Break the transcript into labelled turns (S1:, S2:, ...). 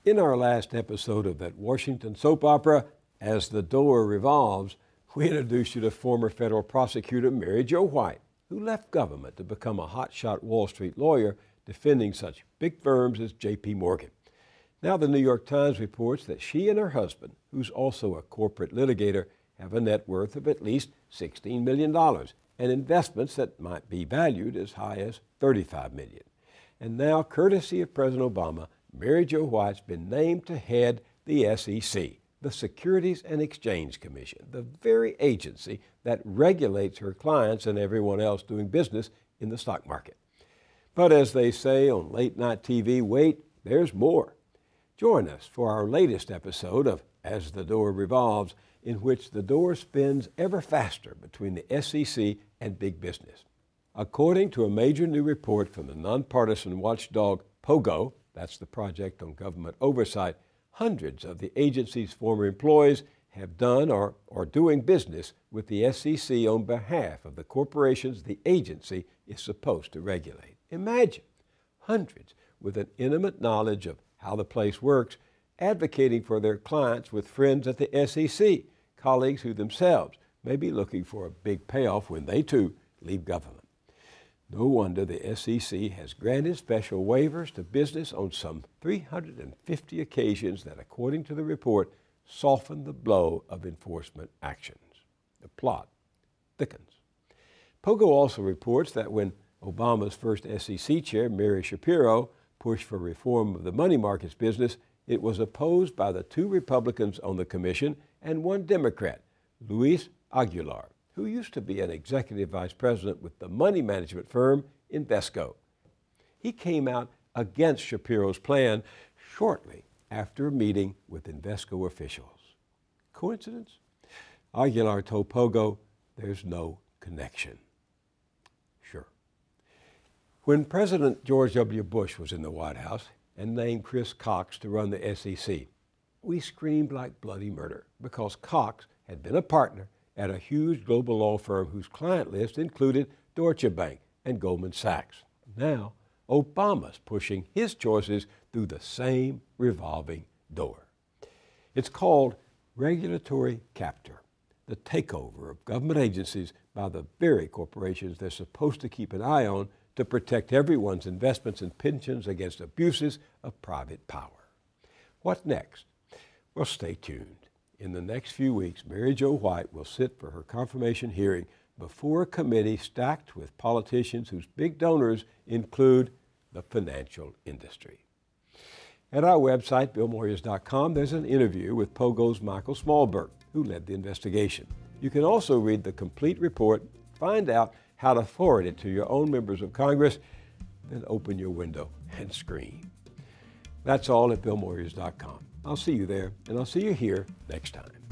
S1: In our last episode of that Washington soap opera, As the Door Revolves, we introduced you to former federal prosecutor Mary Jo White, who left government to become a hotshot Wall Street lawyer defending such big firms as JPMorgan. Now the New York Times reports that she and her husband, who's also a corporate litigator, have a net worth of at least $16 million and investments that might be valued as high as $35 million. And now, courtesy of President Obama, Mary Jo White's been named to head the SEC, the Securities and Exchange Commission, the very agency that regulates her clients and everyone else doing business in the stock market. But as they say on late-night TV, wait, there's more. Join us for our latest episode of As the Door Revolves, in which the door spins ever faster between the SEC and big business. According to a major new report from the nonpartisan watchdog POGO, that's the Project on Government Oversight, hundreds of the agency's former employees have done or are doing business with the SEC on behalf of the corporations the agency is supposed to regulate. Imagine hundreds with an intimate knowledge of how the place works, advocating for their clients with friends at the SEC, colleagues who themselves may be looking for a big payoff when they too leave government. No wonder the SEC has granted special waivers to business on some 350 occasions that, according to the report, soften the blow of enforcement actions. The plot thickens. POGO also reports that when Obama's first SEC chair, Mary Schapiro, pushed for reform of the money markets business, it was opposed by the 2 Republicans on the commission and 1 Democrat, Luis Aguilar, who used to be an executive vice president with the money management firm Invesco. He came out against Shapiro's plan shortly after a meeting with Invesco officials. Coincidence? Aguilar told POGO there's no connection. Sure. When President George W. Bush was in the White House and named Chris Cox to run the SEC, we screamed like bloody murder because Cox had been a partner at a huge global law firm whose client list included Deutsche Bank and Goldman Sachs. Now, Obama's pushing his choices through the same revolving door. It's called regulatory capture, the takeover of government agencies by the very corporations they're supposed to keep an eye on to protect everyone's investments and pensions against abuses of private power. What next? Well, stay tuned. In the next few weeks, Mary Jo White will sit for her confirmation hearing before a committee stacked with politicians whose big donors include the financial industry. At our website, BillMoyers.com, there's an interview with POGO's Michael Smallberg, who led the investigation. You can also read the complete report, find out how to forward it to your own members of Congress, then open your window and scream. That's all at BillMoyers.com. I'll see you there, and I'll see you here next time.